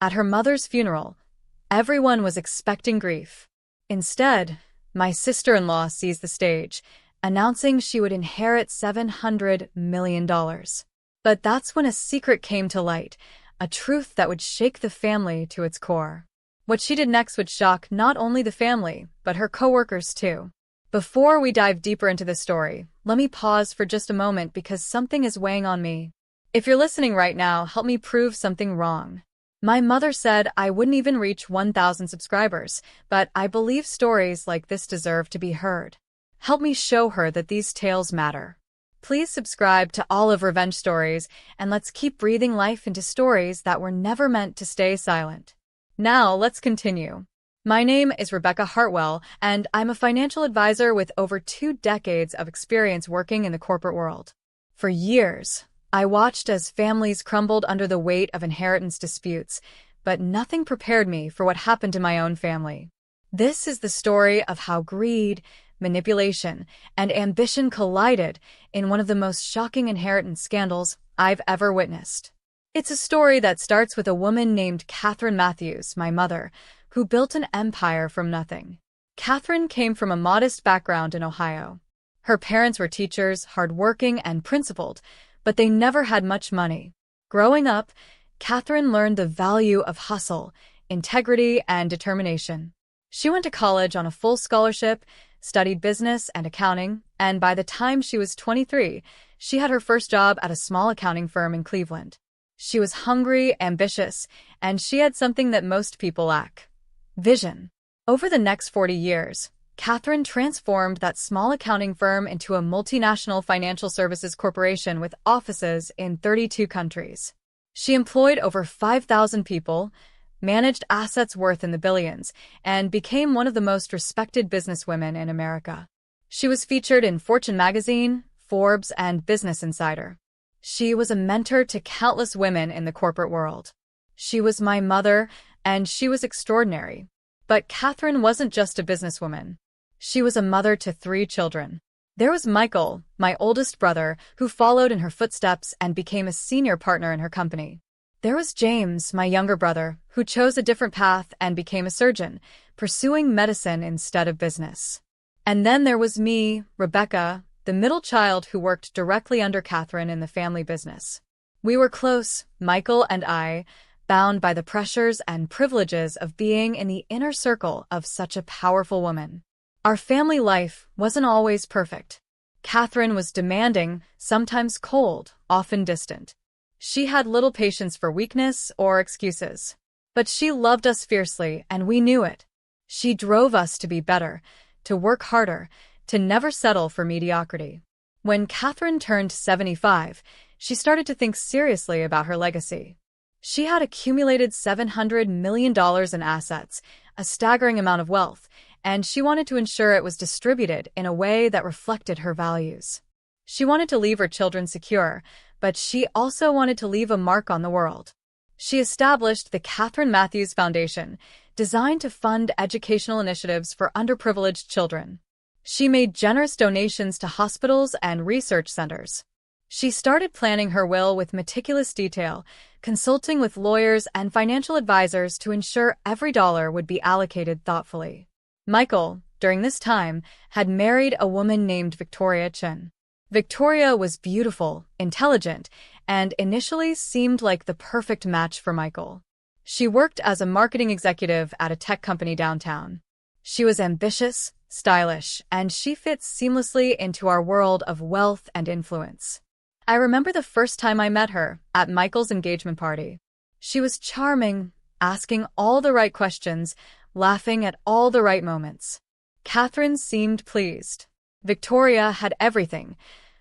At her mother's funeral, everyone was expecting grief. Instead, my sister-in-law seized the stage, announcing she would inherit $700 million. But that's when a secret came to light, a truth that would shake the family to its core. What she did next would shock not only the family, but her coworkers too. Before we dive deeper into the story, let me pause for just a moment because something is weighing on me. If you're listening right now, help me prove something wrong. My mother said I wouldn't even reach 1,000 subscribers, but I believe stories like this deserve to be heard. Help me show her that these tales matter. Please subscribe to Olive Revenge Stories, and let's keep breathing life into stories that were never meant to stay silent. Now, let's continue. My name is Rebecca Hartwell, and I'm a financial advisor with over 2 decades of experience working in the corporate world. For years, I watched as families crumbled under the weight of inheritance disputes, but nothing prepared me for what happened to my own family. This is the story of how greed, manipulation, and ambition collided in one of the most shocking inheritance scandals I've ever witnessed. It's a story that starts with a woman named Catherine Matthews, my mother, who built an empire from nothing. Catherine came from a modest background in Ohio. Her parents were teachers, hardworking and principled, but they never had much money. Growing up, Catherine learned the value of hustle, integrity, and determination. She went to college on a full scholarship, studied business and accounting, and by the time she was 23, she had her first job at a small accounting firm in Cleveland. She was hungry, ambitious, and she had something that most people lack: vision. Over the next 40 years, Catherine transformed that small accounting firm into a multinational financial services corporation with offices in 32 countries. She employed over 5,000 people, managed assets worth in the billions, and became one of the most respected businesswomen in America. She was featured in Fortune magazine, Forbes, and Business Insider. She was a mentor to countless women in the corporate world. She was my mother, and she was extraordinary. But Catherine wasn't just a businesswoman. She was a mother to 3 children. There was Michael, my oldest brother, who followed in her footsteps and became a senior partner in her company. There was James, my younger brother, who chose a different path and became a surgeon, pursuing medicine instead of business. And then there was me, Rebecca, the middle child who worked directly under Catherine in the family business. We were close, Michael and I, bound by the pressures and privileges of being in the inner circle of such a powerful woman. Our family life wasn't always perfect. Catherine was demanding, sometimes cold, often distant. She had little patience for weakness or excuses. But she loved us fiercely, and we knew it. She drove us to be better, to work harder, to never settle for mediocrity. When Catherine turned 75, she started to think seriously about her legacy. She had accumulated $700 million in assets, a staggering amount of wealth, and she wanted to ensure it was distributed in a way that reflected her values. She wanted to leave her children secure, but she also wanted to leave a mark on the world. She established the Catherine Matthews Foundation, designed to fund educational initiatives for underprivileged children. She made generous donations to hospitals and research centers. She started planning her will with meticulous detail, consulting with lawyers and financial advisors to ensure every dollar would be allocated thoughtfully. Michael, during this time, had married a woman named Victoria Chen. Victoria was beautiful, intelligent, and initially seemed like the perfect match for Michael. She worked as a marketing executive at a tech company downtown. She was ambitious, stylish, and she fit seamlessly into our world of wealth and influence. I remember the first time I met her, at Michael's engagement party. She was charming, asking all the right questions, laughing at all the right moments. Catherine seemed pleased. Victoria had everything: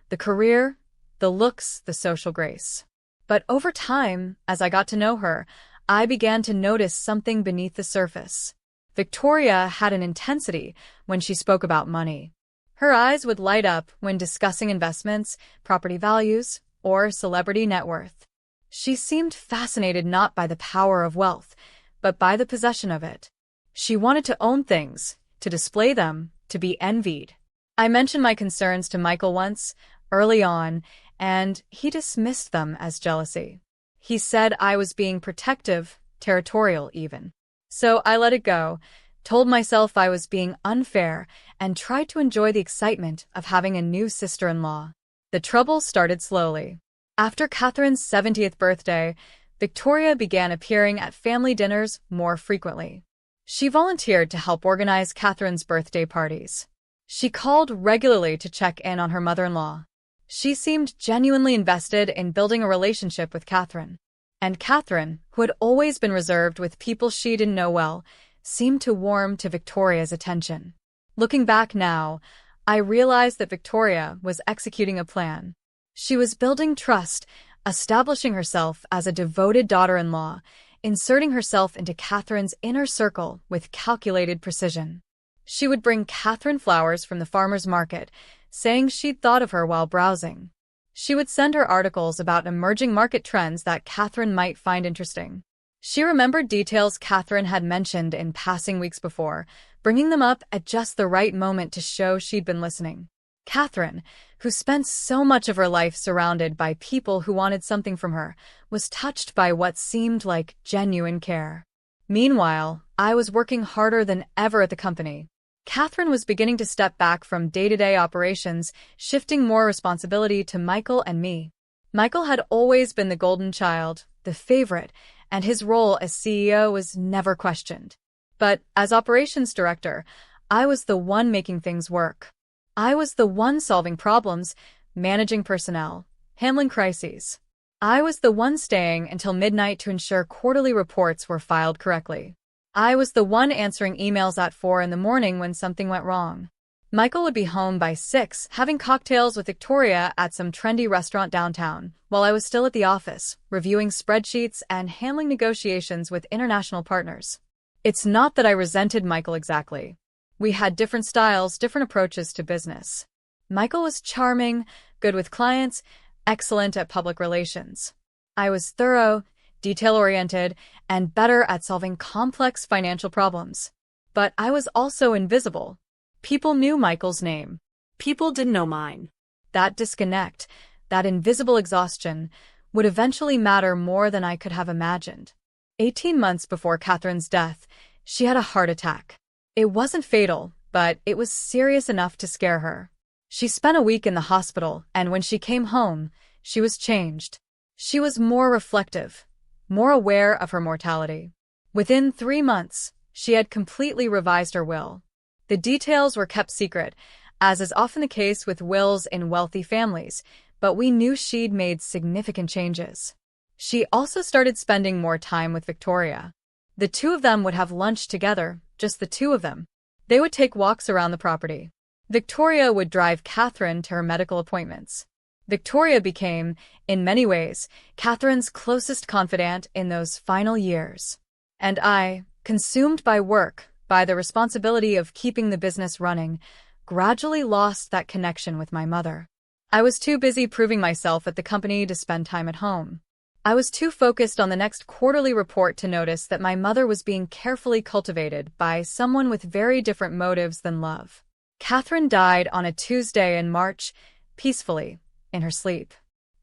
the career, the looks, the social grace. But over time, as I got to know her, I began to notice something beneath the surface. Victoria had an intensity when she spoke about money. Her eyes would light up when discussing investments, property values, or celebrity net worth. She seemed fascinated not by the power of wealth, but by the possession of it. She wanted to own things, to display them, to be envied. I mentioned my concerns to Michael once, early on, and he dismissed them as jealousy. He said I was being protective, territorial even. So I let it go, told myself I was being unfair, and tried to enjoy the excitement of having a new sister-in-law. The trouble started slowly. After Catherine's 70th birthday, Victoria began appearing at family dinners more frequently. She volunteered to help organize Catherine's birthday parties. She called regularly to check in on her mother-in-law. She seemed genuinely invested in building a relationship with Catherine. And Catherine, who had always been reserved with people she didn't know well, seemed to warm to Victoria's attention. Looking back now, I realized that Victoria was executing a plan. She was building trust, establishing herself as a devoted daughter-in-law, inserting herself into Catherine's inner circle with calculated precision. She would bring Catherine flowers from the farmer's market, saying she'd thought of her while browsing. She would send her articles about emerging market trends that Catherine might find interesting. She remembered details Catherine had mentioned in passing weeks before, bringing them up at just the right moment to show she'd been listening. Catherine, who spent so much of her life surrounded by people who wanted something from her, was touched by what seemed like genuine care. Meanwhile, I was working harder than ever at the company. Catherine was beginning to step back from day-to-day operations, shifting more responsibility to Michael and me. Michael had always been the golden child, the favorite, and his role as CEO was never questioned. But as operations director, I was the one making things work. I was the one solving problems, managing personnel, handling crises. I was the one staying until midnight to ensure quarterly reports were filed correctly. I was the one answering emails at 4 in the morning when something went wrong. Michael would be home by 6, having cocktails with Victoria at some trendy restaurant downtown, while I was still at the office, reviewing spreadsheets and handling negotiations with international partners. It's not that I resented Michael exactly. We had different styles, different approaches to business. Michael was charming, good with clients, excellent at public relations. I was thorough, detail-oriented, and better at solving complex financial problems. But I was also invisible. People knew Michael's name. People didn't know mine. That disconnect, that invisible exhaustion, would eventually matter more than I could have imagined. 18 months before Catherine's death, she had a heart attack. It wasn't fatal, but it was serious enough to scare her. She spent a week in the hospital, and when she came home, she was changed. She was more reflective, more aware of her mortality. Within 3 months, she had completely revised her will. The details were kept secret, as is often the case with wills in wealthy families, but we knew she'd made significant changes. She also started spending more time with Victoria. The two of them would have lunch together, just the two of them. They would take walks around the property. Victoria would drive Catherine to her medical appointments. Victoria became, in many ways, Catherine's closest confidant in those final years. And I, consumed by work, by the responsibility of keeping the business running, gradually lost that connection with my mother. I was too busy proving myself at the company to spend time at home. I was too focused on the next quarterly report to notice that my mother was being carefully cultivated by someone with very different motives than love. Catherine died on a Tuesday in March, peacefully, in her sleep.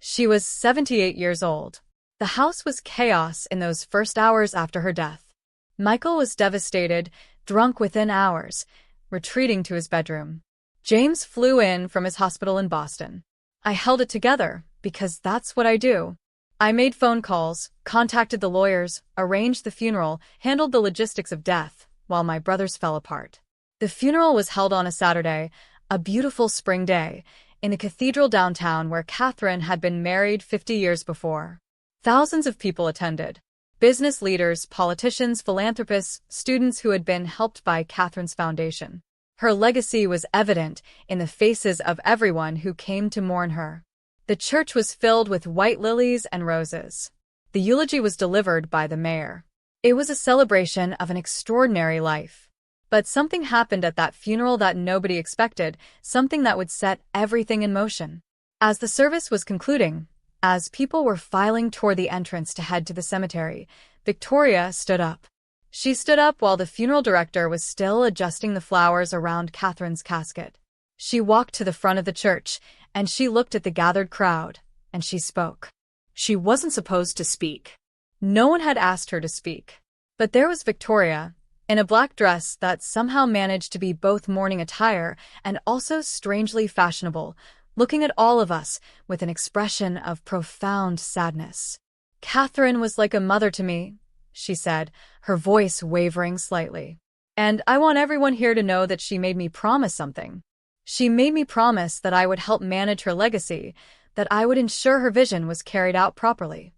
She was 78 years old. The house was chaos in those first hours after her death. Michael was devastated, drunk within hours, retreating to his bedroom. James flew in from his hospital in Boston. I held it together, because that's what I do. I made phone calls, contacted the lawyers, arranged the funeral, handled the logistics of death, while my brothers fell apart. The funeral was held on a Saturday, a beautiful spring day, in a cathedral downtown where Catherine had been married 50 years before. Thousands of people attended. Business leaders, politicians, philanthropists, students who had been helped by Catherine's foundation. Her legacy was evident in the faces of everyone who came to mourn her. The church was filled with white lilies and roses. The eulogy was delivered by the mayor. It was a celebration of an extraordinary life. But something happened at that funeral that nobody expected, something that would set everything in motion. As the service was concluding, as people were filing toward the entrance to head to the cemetery, Victoria stood up. She stood up while the funeral director was still adjusting the flowers around Catherine's casket. She walked to the front of the church, and she looked at the gathered crowd, and she spoke. She wasn't supposed to speak. No one had asked her to speak. But there was Victoria, in a black dress that somehow managed to be both morning attire and also strangely fashionable, looking at all of us with an expression of profound sadness. "Catherine was like a mother to me," she said, her voice wavering slightly. "And I want everyone here to know that she made me promise something. She made me promise that I would help manage her legacy, that I would ensure her vision was carried out properly."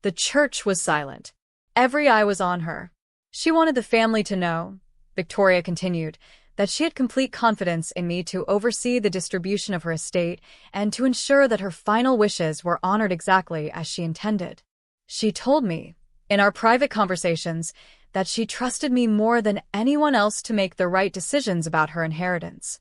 The church was silent. Every eye was on her. "She wanted the family to know," Victoria continued, "that she had complete confidence in me to oversee the distribution of her estate and to ensure that her final wishes were honored exactly as she intended. She told me, in our private conversations, that she trusted me more than anyone else to make the right decisions about her inheritance."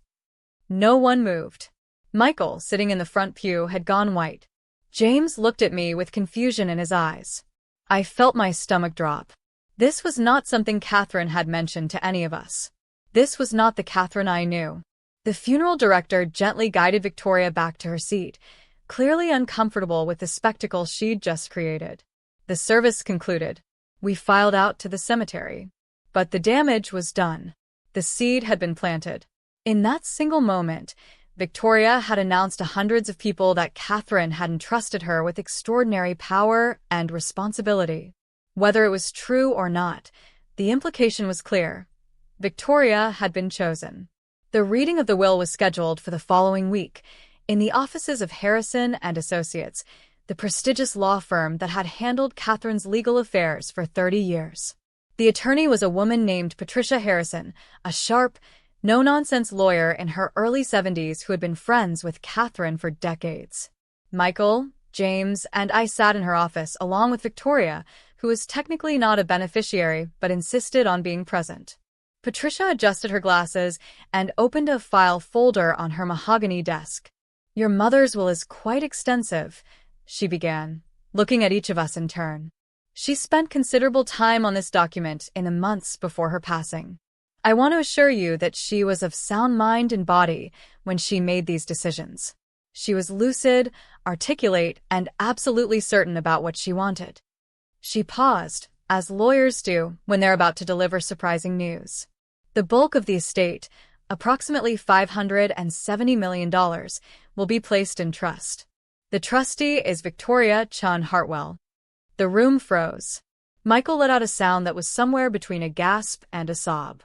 No one moved. Michael, sitting in the front pew, had gone white. James looked at me with confusion in his eyes. I felt my stomach drop. This was not something Catherine had mentioned to any of us. This was not the Catherine I knew. The funeral director gently guided Victoria back to her seat, clearly uncomfortable with the spectacle she'd just created. The service concluded. We filed out to the cemetery. But the damage was done. The seed had been planted. In that single moment, Victoria had announced to hundreds of people that Catherine had entrusted her with extraordinary power and responsibility. Whether it was true or not, the implication was clear. Victoria had been chosen. The reading of the will was scheduled for the following week, in the offices of Harrison and Associates, the prestigious law firm that had handled Catherine's legal affairs for 30 years. The attorney was a woman named Patricia Harrison, a sharp, no-nonsense lawyer in her early 70s who had been friends with Catherine for decades. Michael, James, and I sat in her office along with Victoria, who was technically not a beneficiary but insisted on being present. Patricia adjusted her glasses and opened a file folder on her mahogany desk. "Your mother's will is quite extensive," she began, looking at each of us in turn. "She spent considerable time on this document in the months before her passing. I want to assure you that she was of sound mind and body when she made these decisions. She was lucid, articulate, and absolutely certain about what she wanted." She paused, as lawyers do when they're about to deliver surprising news. "The bulk of the estate, approximately $570 million, will be placed in trust. The trustee is Victoria Chun Hartwell." The room froze. Michael let out a sound that was somewhere between a gasp and a sob.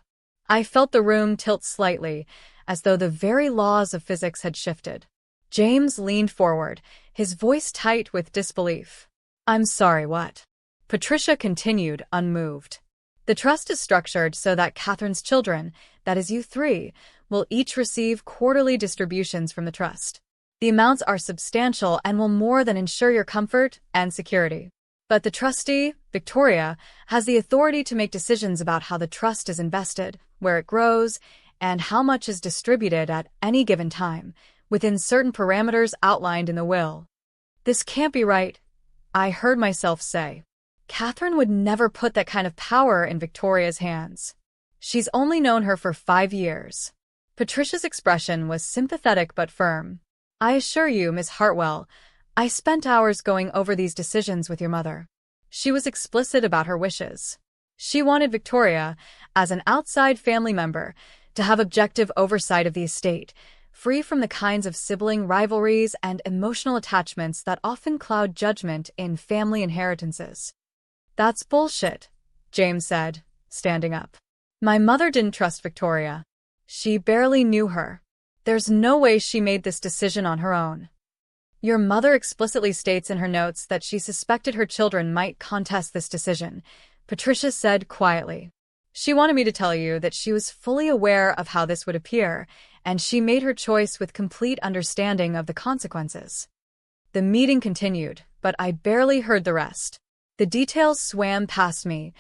I felt the room tilt slightly, as though the very laws of physics had shifted. James leaned forward, his voice tight with disbelief. "I'm sorry, what?" Patricia continued, unmoved. "The trust is structured so that Catherine's children, that is you three, will each receive quarterly distributions from the trust. The amounts are substantial and will more than ensure your comfort and security. But the trustee, Victoria, has the authority to make decisions about how the trust is invested, where it grows, and how much is distributed at any given time, within certain parameters outlined in the will." "This can't be right," I heard myself say. Catherine would never put that kind of power in Victoria's hands. She's only known her for 5 years. Patricia's expression was sympathetic but firm. "I assure you, Miss Hartwell, I spent hours going over these decisions with your mother. She was explicit about her wishes. She wanted Victoria, as an outside family member, to have objective oversight of the estate, free from the kinds of sibling rivalries and emotional attachments that often cloud judgment in family inheritances." "That's bullshit," James said, standing up. "My mother didn't trust Victoria. She barely knew her. There's no way she made this decision on her own. Your mother explicitly states in her notes that she suspected her children might contest this decision," Patricia said quietly. "She wanted me to tell you that she was fully aware of how this would appear, and she made her choice with complete understanding of the consequences." The meeting continued, but I barely heard the rest. The details swam past me.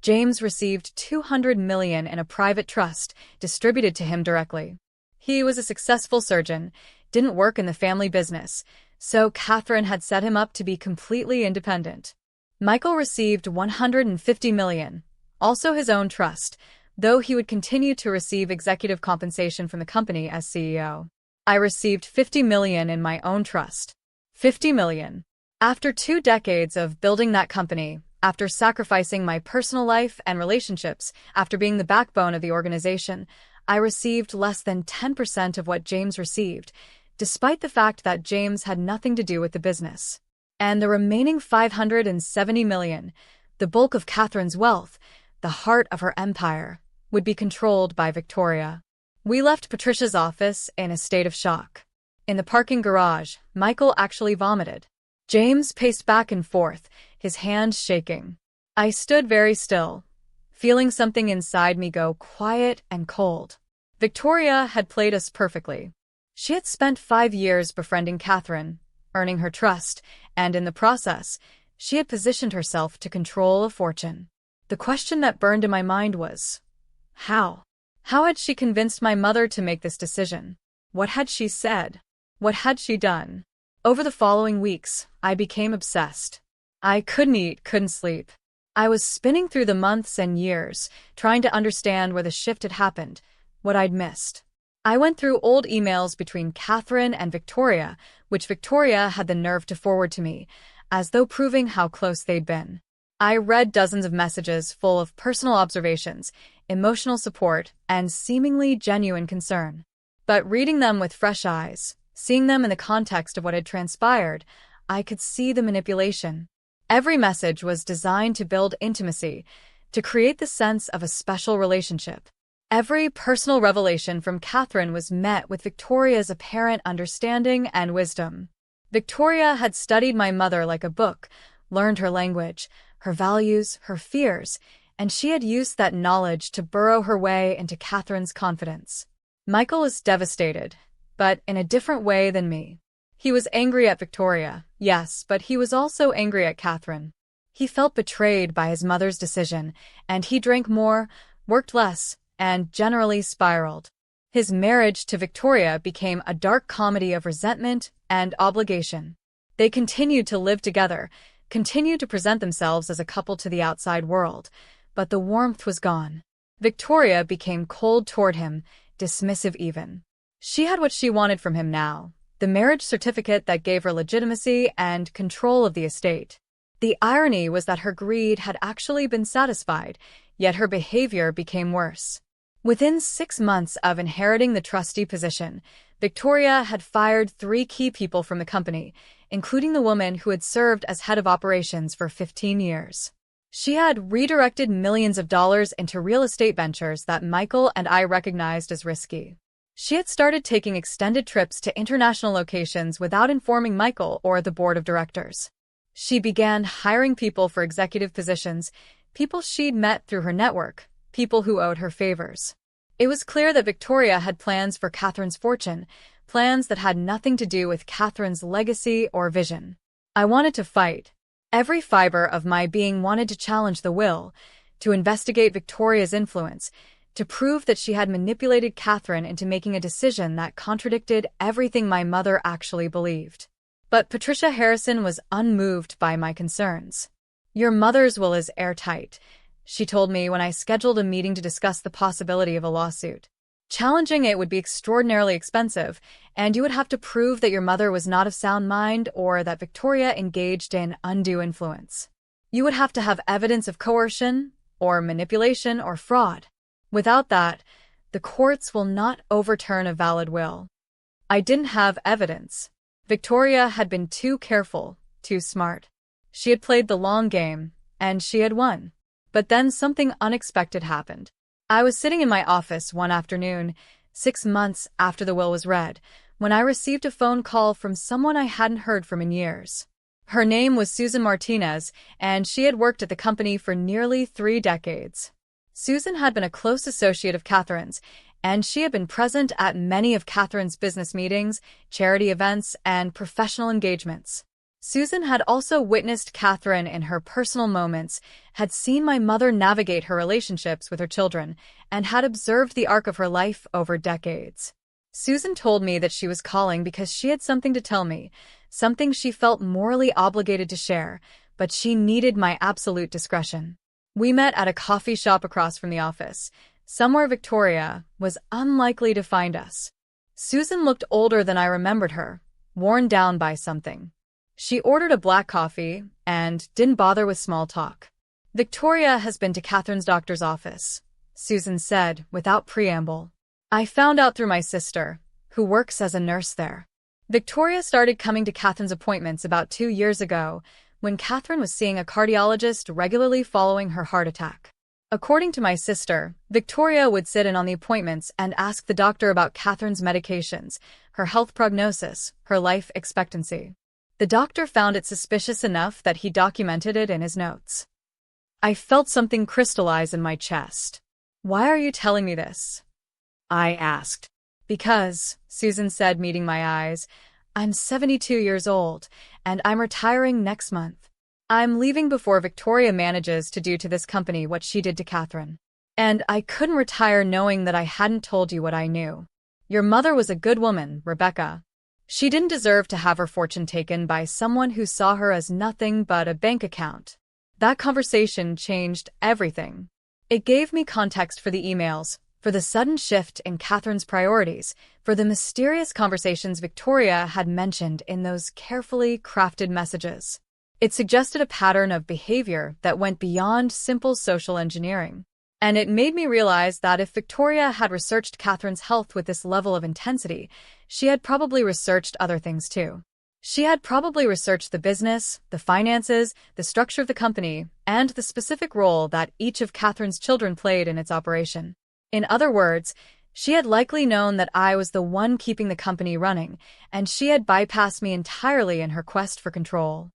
James received $200 million in a private trust, distributed to him directly. He was a successful surgeon, didn't work in the family business, so Catherine had set him up to be completely independent. Michael received $150 million, also his own trust, though he would continue to receive executive compensation from the company as CEO. I received $50 million in my own trust. $50 million. After 2 decades of building that company, After sacrificing my personal life and relationships, after being the backbone of the organization, I received less than 10% of what James received, despite the fact that James had nothing to do with the business. And the remaining $570 million, the bulk of Catherine's wealth, the heart of her empire, would be controlled by Victoria. We left Patricia's office in a state of shock. In the parking garage, Michael actually vomited. James paced back and forth, his hands shaking. I stood very still, feeling something inside me go quiet and cold. Victoria had played us perfectly. She had spent 5 years befriending Catherine, earning her trust, and in the process, she had positioned herself to control a fortune. The question that burned in my mind was, how? How had she convinced my mother to make this decision? What had she said? What had she done? Over the following weeks, I became obsessed. I couldn't eat, couldn't sleep. I was spinning through the months and years, trying to understand where the shift had happened, what I'd missed. I went through old emails between Catherine and Victoria, which Victoria had the nerve to forward to me, as though proving how close they'd been. I read dozens of messages full of personal observations, emotional support, and seemingly genuine concern. But reading them with fresh eyes, seeing them in the context of what had transpired, I could see the manipulation. Every message was designed to build intimacy, to create the sense of a special relationship. Every personal revelation from Catherine was met with Victoria's apparent understanding and wisdom. Victoria had studied my mother like a book, learned her language, her values, her fears, and she had used that knowledge to burrow her way into Catherine's confidence. Michael was devastated, but in a different way than me. He was angry at Victoria, yes, but he was also angry at Catherine. He felt betrayed by his mother's decision, and he drank more, worked less, and generally spiraled. His marriage to Victoria became a dark comedy of resentment and obligation. They continued to live together, continued to present themselves as a couple to the outside world, but the warmth was gone. Victoria became cold toward him, dismissive even. She had what she wanted from him now, the marriage certificate that gave her legitimacy and control of the estate. The irony was that her greed had actually been satisfied, yet her behavior became worse. Within 6 months of inheriting the trustee position, Victoria had fired 3 key people from the company, including the woman who had served as head of operations for 15 years. She had redirected millions of dollars into real estate ventures that Michael and I recognized as risky. She had started taking extended trips to international locations without informing Michael or the board of directors. She began hiring people for executive positions, people she'd met through her network, people who owed her favors. It was clear that Victoria had plans for Catherine's fortune, plans that had nothing to do with Catherine's legacy or vision. I wanted to fight. Every fiber of my being wanted to challenge the will, to investigate Victoria's influence, to prove that she had manipulated Catherine into making a decision that contradicted everything my mother actually believed. But Patricia Harrison was unmoved by my concerns. "Your mother's will is airtight," she told me when I scheduled a meeting to discuss the possibility of a lawsuit. "Challenging it would be extraordinarily expensive, and you would have to prove that your mother was not of sound mind or that Victoria engaged in undue influence. You would have to have evidence of coercion, or manipulation, or fraud. Without that, the courts will not overturn a valid will." I didn't have evidence. Victoria had been too careful, too smart. She had played the long game, and she had won. But then something unexpected happened. I was sitting in my office one afternoon, 6 months after the will was read, when I received a phone call from someone I hadn't heard from in years. Her name was Susan Martinez, and she had worked at the company for nearly 3 decades. Susan had been a close associate of Catherine's, and she had been present at many of Catherine's business meetings, charity events, and professional engagements. Susan had also witnessed Catherine in her personal moments, had seen my mother navigate her relationships with her children, and had observed the arc of her life over decades. Susan told me that she was calling because she had something to tell me, something she felt morally obligated to share, but she needed my absolute discretion. We met at a coffee shop across from the office, somewhere Victoria was unlikely to find us. Susan looked older than I remembered her, worn down by something. She ordered a black coffee and didn't bother with small talk. Victoria has been to Catherine's doctor's office, Susan said without preamble. I found out through my sister, who works as a nurse there. Victoria started coming to Catherine's appointments about 2 years ago, when Catherine was seeing a cardiologist regularly following her heart attack. According to my sister, Victoria would sit in on the appointments and ask the doctor about Catherine's medications, her health prognosis, her life expectancy. The doctor found it suspicious enough that he documented it in his notes. I felt something crystallize in my chest. Why are you telling me this? I asked. Because, Susan said, meeting my eyes, I'm 72 years old, and I'm retiring next month. I'm leaving before Victoria manages to do to this company what she did to Catherine. And I couldn't retire knowing that I hadn't told you what I knew. Your mother was a good woman, Rebecca. She didn't deserve to have her fortune taken by someone who saw her as nothing but a bank account. That conversation changed everything. It gave me context for the emails, for the sudden shift in Catherine's priorities, for the mysterious conversations Victoria had mentioned in those carefully crafted messages. It suggested a pattern of behavior that went beyond simple social engineering. And it made me realize that if Victoria had researched Catherine's health with this level of intensity, she had probably researched other things too. She had probably researched the business, the finances, the structure of the company, and the specific role that each of Catherine's children played in its operation. In other words, she had likely known that I was the one keeping the company running, and she had bypassed me entirely in her quest for control.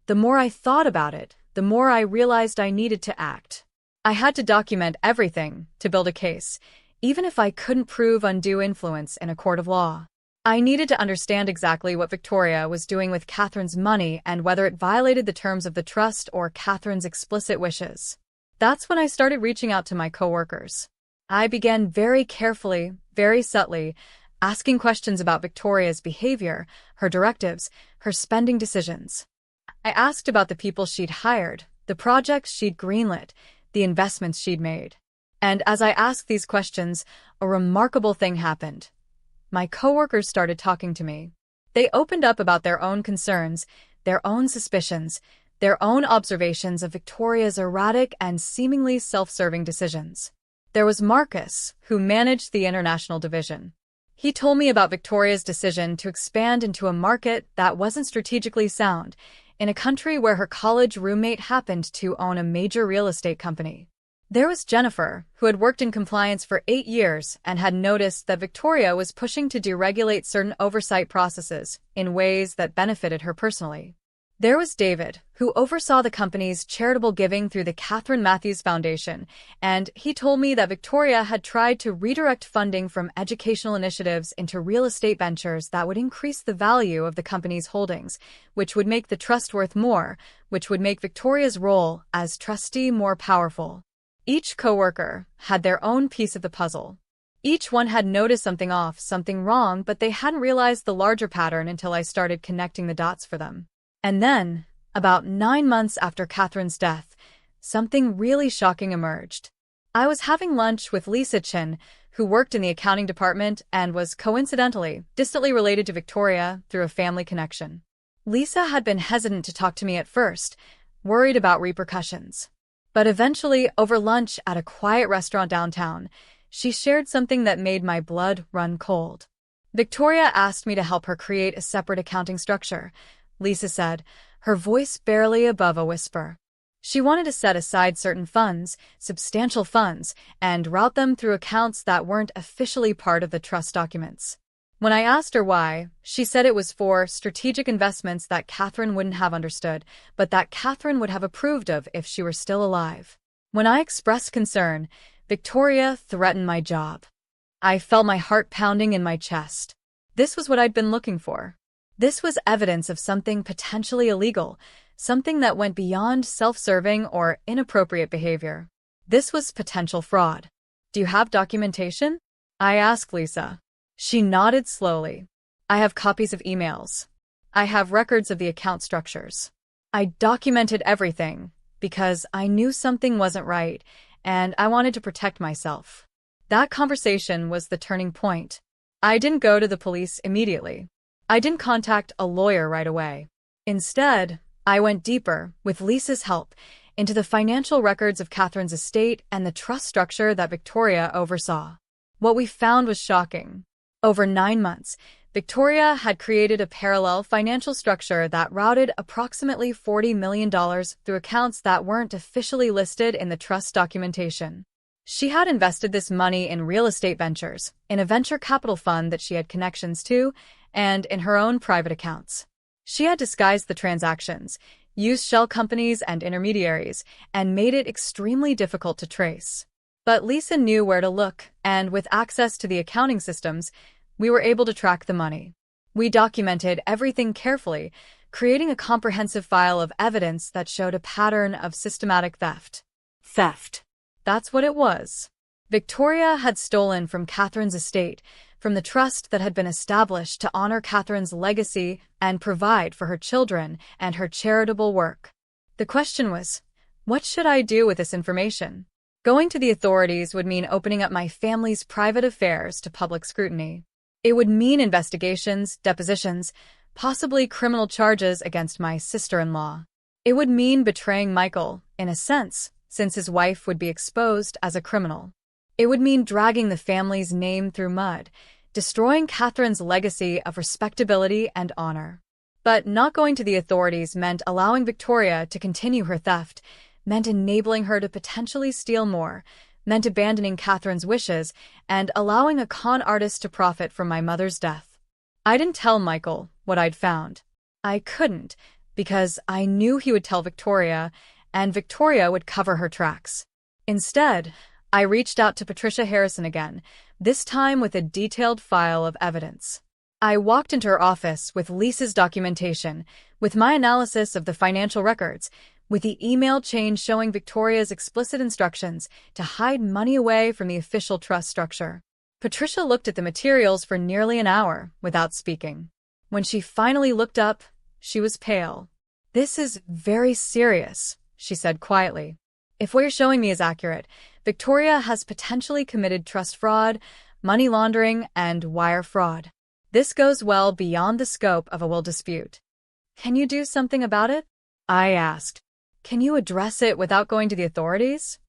The more I thought about it, the more I realized I needed to act. I had to document everything to build a case, even if I couldn't prove undue influence in a court of law. I needed to understand exactly what Victoria was doing with Catherine's money and whether it violated the terms of the trust or Catherine's explicit wishes. That's when I started reaching out to my coworkers. I began very carefully, very subtly, asking questions about Victoria's behavior, her directives, her spending decisions. I asked about the people she'd hired, the projects she'd greenlit, the investments she'd made. And as I asked these questions, a remarkable thing happened. My coworkers started talking to me. They opened up about their own concerns, their own suspicions, their own observations of Victoria's erratic and seemingly self-serving decisions. There was Marcus, who managed the international division. He told me about Victoria's decision to expand into a market that wasn't strategically sound, in a country where her college roommate happened to own a major real estate company. There was Jennifer, who had worked in compliance for 8 years and had noticed that Victoria was pushing to deregulate certain oversight processes in ways that benefited her personally. There was David, who oversaw the company's charitable giving through the Catherine Matthews Foundation, and he told me that Victoria had tried to redirect funding from educational initiatives into real estate ventures that would increase the value of the company's holdings, which would make the trust worth more, which would make Victoria's role as trustee more powerful. Each coworker had their own piece of the puzzle. Each one had noticed something off, something wrong, but they hadn't realized the larger pattern until I started connecting the dots for them. And then, about 9 months after Catherine's death, something really shocking emerged. I was having lunch with Lisa Chin, who worked in the accounting department and was coincidentally, distantly related to Victoria through a family connection. Lisa had been hesitant to talk to me at first, worried about repercussions. But eventually, over lunch at a quiet restaurant downtown, she shared something that made my blood run cold. Victoria asked me to help her create a separate accounting structure, Lisa said, her voice barely above a whisper. She wanted to set aside certain funds, substantial funds, and route them through accounts that weren't officially part of the trust documents. When I asked her why, she said it was for strategic investments that Catherine wouldn't have understood, but that Catherine would have approved of if she were still alive. When I expressed concern, Victoria threatened my job. I felt my heart pounding in my chest. This was what I'd been looking for. This was evidence of something potentially illegal, something that went beyond self-serving or inappropriate behavior. This was potential fraud. Do you have documentation? I asked Lisa. She nodded slowly. I have copies of emails. I have records of the account structures. I documented everything because I knew something wasn't right and I wanted to protect myself. That conversation was the turning point. I didn't go to the police immediately. I didn't contact a lawyer right away. Instead, I went deeper, with Lisa's help, into the financial records of Catherine's estate and the trust structure that Victoria oversaw. What we found was shocking. Over 9 months, Victoria had created a parallel financial structure that routed approximately $40 million through accounts that weren't officially listed in the trust documentation. She had invested this money in real estate ventures, in a venture capital fund that she had connections to, and in her own private accounts. She had disguised the transactions, used shell companies and intermediaries, and made it extremely difficult to trace. But Lisa knew where to look, and with access to the accounting systems, we were able to track the money. We documented everything carefully, creating a comprehensive file of evidence that showed a pattern of systematic theft. That's what it was. Victoria had stolen from Catherine's estate, from the trust that had been established to honor Catherine's legacy and provide for her children and her charitable work. The question was, what should I do with this information? Going to the authorities would mean opening up my family's private affairs to public scrutiny. It would mean investigations, depositions, possibly criminal charges against my sister-in-law. It would mean betraying Michael, in a sense, since his wife would be exposed as a criminal. It would mean dragging the family's name through mud, destroying Catherine's legacy of respectability and honor. But not going to the authorities meant allowing Victoria to continue her theft, meant enabling her to potentially steal more, meant abandoning Catherine's wishes, and allowing a con artist to profit from my mother's death. I didn't tell Michael what I'd found. I couldn't, because I knew he would tell Victoria, and Victoria would cover her tracks. Instead, I reached out to Patricia Harrison again, this time with a detailed file of evidence. I walked into her office with Lisa's documentation, with my analysis of the financial records, with the email chain showing Victoria's explicit instructions to hide money away from the official trust structure. Patricia looked at the materials for nearly an hour without speaking. When she finally looked up, she was pale. "This is very serious," she said quietly. "If what you're showing me is accurate, Victoria has potentially committed trust fraud, money laundering, and wire fraud. This goes well beyond the scope of a will dispute." "Can you do something about it?" I asked. "Can you address it without going to the authorities?"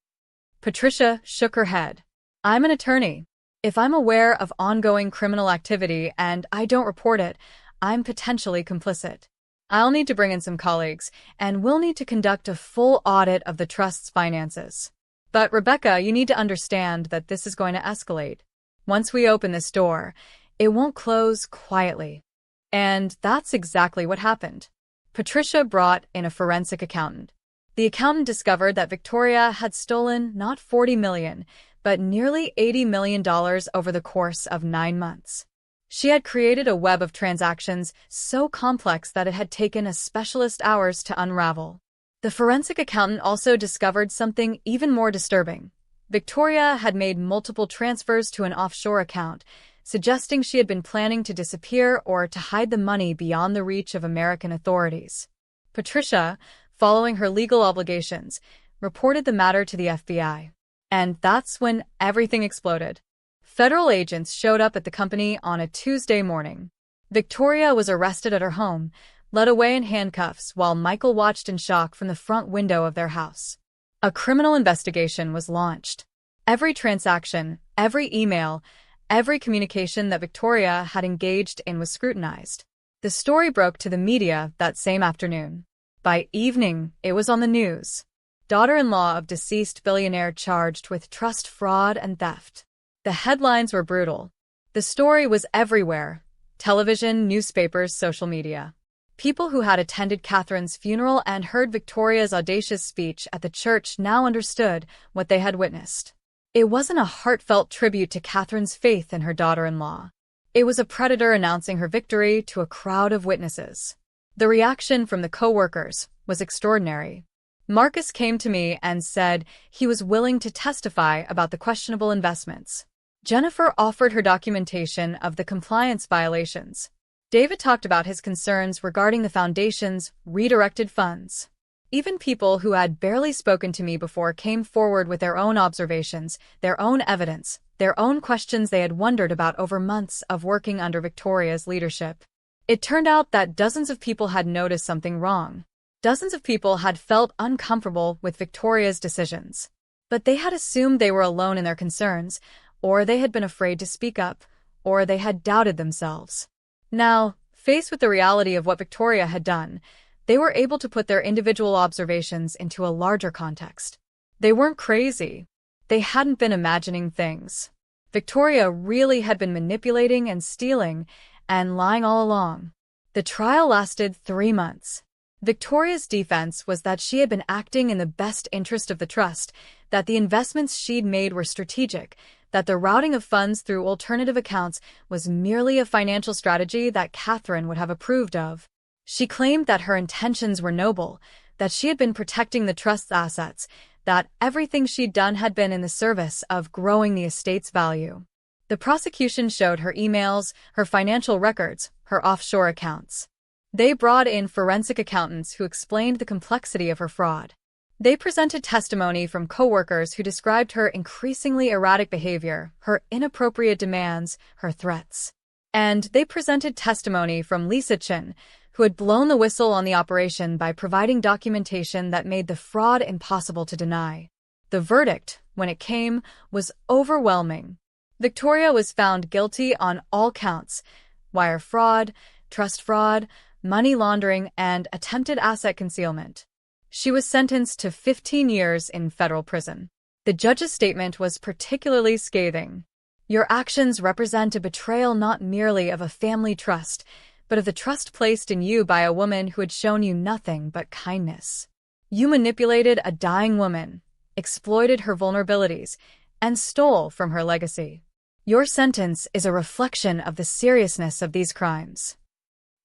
Patricia shook her head. "I'm an attorney. If I'm aware of ongoing criminal activity and I don't report it, I'm potentially complicit. I'll need to bring in some colleagues, and we'll need to conduct a full audit of the trust's finances. But Rebecca, you need to understand that this is going to escalate. Once we open this door, it won't close quietly." And that's exactly what happened. Patricia brought in a forensic accountant. The accountant discovered that Victoria had stolen not $40 million, but nearly $80 million over the course of 9 months. She had created a web of transactions so complex that it had taken a specialist hours to unravel. The forensic accountant also discovered something even more disturbing. Victoria had made multiple transfers to an offshore account, suggesting she had been planning to disappear or to hide the money beyond the reach of American authorities. Patricia, following her legal obligations, reported the matter to the FBI. And that's when everything exploded. Federal agents showed up at the company on a Tuesday morning. Victoria was arrested at her home, led away in handcuffs while Michael watched in shock from the front window of their house. A criminal investigation was launched. Every transaction, every email, every communication that Victoria had engaged in was scrutinized. The story broke to the media that same afternoon. By evening, it was on the news. Daughter-in-law of deceased billionaire charged with trust fraud and theft. The headlines were brutal. The story was everywhere: television, newspapers, social media. People who had attended Catherine's funeral and heard Victoria's audacious speech at the church now understood what they had witnessed. It wasn't a heartfelt tribute to Catherine's faith in her daughter-in-law. It was a predator announcing her victory to a crowd of witnesses. The reaction from the co-workers was extraordinary. Marcus came to me and said he was willing to testify about the questionable investments. Jennifer offered her documentation of the compliance violations. David talked about his concerns regarding the foundation's redirected funds. Even people who had barely spoken to me before came forward with their own observations, their own evidence, their own questions they had wondered about over months of working under Victoria's leadership. It turned out that dozens of people had noticed something wrong. Dozens of people had felt uncomfortable with Victoria's decisions. But they had assumed they were alone in their concerns, or they had been afraid to speak up, or they had doubted themselves. Now, faced with the reality of what Victoria had done, they were able to put their individual observations into a larger context. They weren't crazy. They hadn't been imagining things. Victoria really had been manipulating and stealing and lying all along. The trial lasted 3 months. Victoria's defense was that she had been acting in the best interest of the trust, that the investments she'd made were strategic, that the routing of funds through alternative accounts was merely a financial strategy that Catherine would have approved of. She claimed that her intentions were noble, that she had been protecting the trust's assets, that everything she'd done had been in the service of growing the estate's value. The prosecution showed her emails, her financial records, her offshore accounts. They brought in forensic accountants who explained the complexity of her fraud. They presented testimony from co-workers who described her increasingly erratic behavior, her inappropriate demands, her threats. And they presented testimony from Lisa Chin, who had blown the whistle on the operation by providing documentation that made the fraud impossible to deny. The verdict, when it came, was overwhelming. Victoria was found guilty on all counts: wire fraud, trust fraud, money laundering, and attempted asset concealment. She was sentenced to 15 years in federal prison. The judge's statement was particularly scathing. "Your actions represent a betrayal not merely of a family trust, but of the trust placed in you by a woman who had shown you nothing but kindness. You manipulated a dying woman, exploited her vulnerabilities, and stole from her legacy. Your sentence is a reflection of the seriousness of these crimes."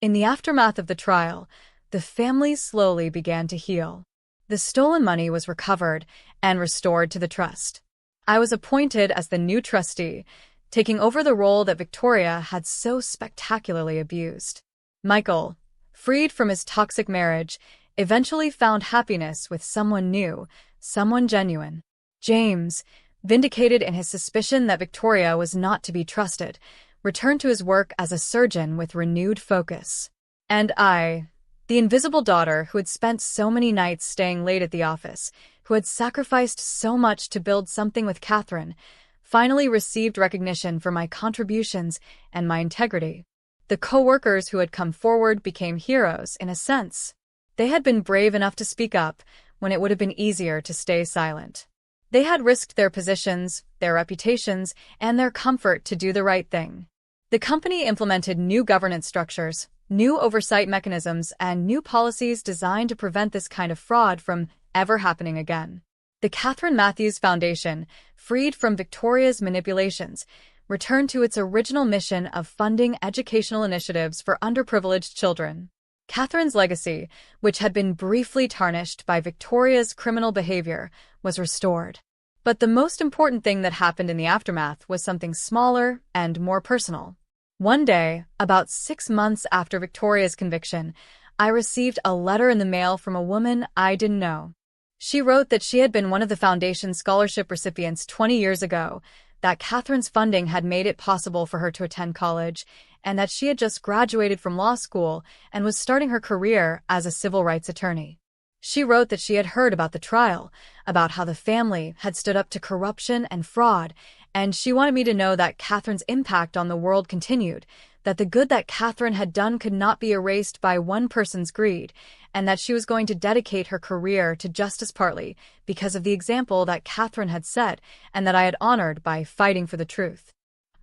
In the aftermath of the trial, the family slowly began to heal. The stolen money was recovered and restored to the trust. I was appointed as the new trustee, taking over the role that Victoria had so spectacularly abused. Michael, freed from his toxic marriage, eventually found happiness with someone new, someone genuine. James, vindicated in his suspicion that Victoria was not to be trusted, returned to his work as a surgeon with renewed focus. And I, the invisible daughter who had spent so many nights staying late at the office, who had sacrificed so much to build something with Catherine, finally received recognition for my contributions and my integrity. The co-workers who had come forward became heroes, in a sense. They had been brave enough to speak up when it would have been easier to stay silent. They had risked their positions, their reputations, and their comfort to do the right thing. The company implemented new governance structures, new oversight mechanisms, and new policies designed to prevent this kind of fraud from ever happening again. The Catherine Matthews Foundation, freed from Victoria's manipulations, returned to its original mission of funding educational initiatives for underprivileged children. Catherine's legacy, which had been briefly tarnished by Victoria's criminal behavior, was restored. But the most important thing that happened in the aftermath was something smaller and more personal. One day, about 6 months after Victoria's conviction, I received a letter in the mail from a woman I didn't know. She wrote that she had been one of the foundation's scholarship recipients 20 years ago, that Catherine's funding had made it possible for her to attend college, and that she had just graduated from law school and was starting her career as a civil rights attorney. She wrote that she had heard about the trial, about how the family had stood up to corruption and fraud, and she wanted me to know that Catherine's impact on the world continued, that the good that Catherine had done could not be erased by one person's greed, and that she was going to dedicate her career to justice partly because of the example that Catherine had set and that I had honored by fighting for the truth.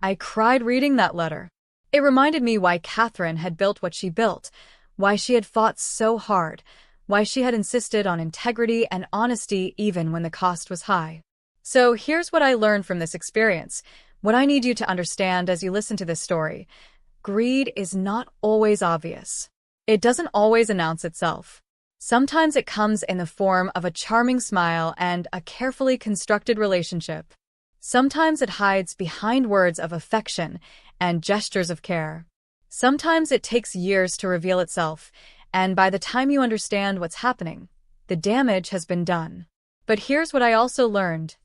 I cried reading that letter. It reminded me why Catherine had built what she built, why she had fought so hard, why she had insisted on integrity and honesty even when the cost was high. So here's what I learned from this experience, what I need you to understand as you listen to this story. Greed is not always obvious. It doesn't always announce itself. Sometimes it comes in the form of a charming smile and a carefully constructed relationship. Sometimes it hides behind words of affection and gestures of care. Sometimes it takes years to reveal itself, and by the time you understand what's happening, the damage has been done. But here's what I also learned.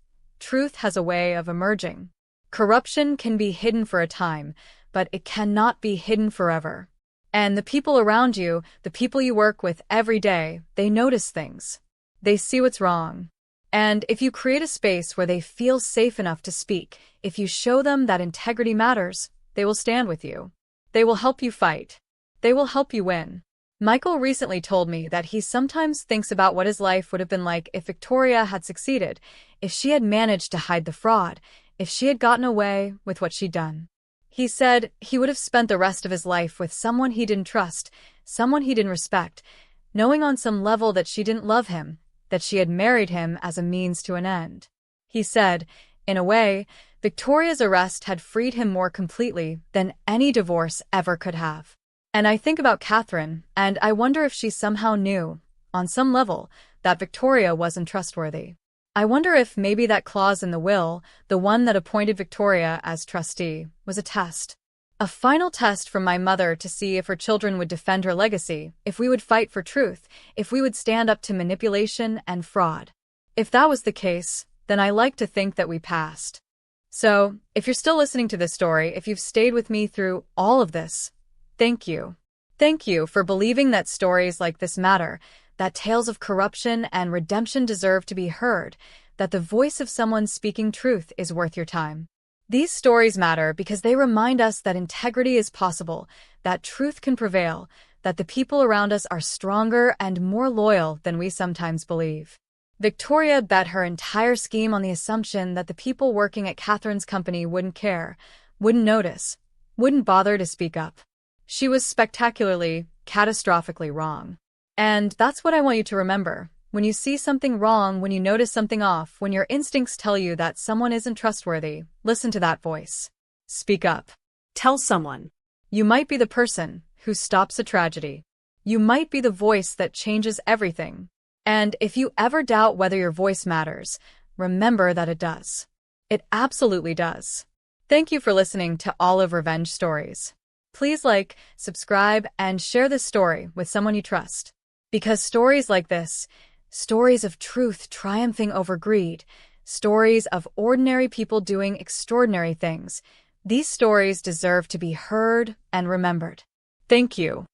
Truth has a way of emerging. Corruption can be hidden for a time, but it cannot be hidden forever. And the people around you, the people you work with every day, they notice things. They see what's wrong. And if you create a space where they feel safe enough to speak, if you show them that integrity matters, they will stand with you. They will help you fight. They will help you win. Michael recently told me that he sometimes thinks about what his life would have been like if Victoria had succeeded, if she had managed to hide the fraud, if she had gotten away with what she'd done. He said he would have spent the rest of his life with someone he didn't trust, someone he didn't respect, knowing on some level that she didn't love him, that she had married him as a means to an end. He said, in a way, Victoria's arrest had freed him more completely than any divorce ever could have. And I think about Catherine, and I wonder if she somehow knew, on some level, that Victoria wasn't trustworthy. I wonder if maybe that clause in the will, the one that appointed Victoria as trustee, was a test. A final test from my mother to see if her children would defend her legacy, if we would fight for truth, if we would stand up to manipulation and fraud. If that was the case, then I like to think that we passed. So, if you're still listening to this story, if you've stayed with me through all of this, thank you. Thank you for believing that stories like this matter, that tales of corruption and redemption deserve to be heard, that the voice of someone speaking truth is worth your time. These stories matter because they remind us that integrity is possible, that truth can prevail, that the people around us are stronger and more loyal than we sometimes believe. Victoria bet her entire scheme on the assumption that the people working at Catherine's company wouldn't care, wouldn't notice, wouldn't bother to speak up. She was spectacularly, catastrophically wrong. And that's what I want you to remember. When you see something wrong, when you notice something off, when your instincts tell you that someone isn't trustworthy, listen to that voice. Speak up. Tell someone. You might be the person who stops a tragedy. You might be the voice that changes everything. And if you ever doubt whether your voice matters, remember that it does. It absolutely does. Thank you for listening to Olive Revenge Stories. Please like, subscribe, and share this story with someone you trust. Because stories like this, stories of truth triumphing over greed, stories of ordinary people doing extraordinary things, these stories deserve to be heard and remembered. Thank you.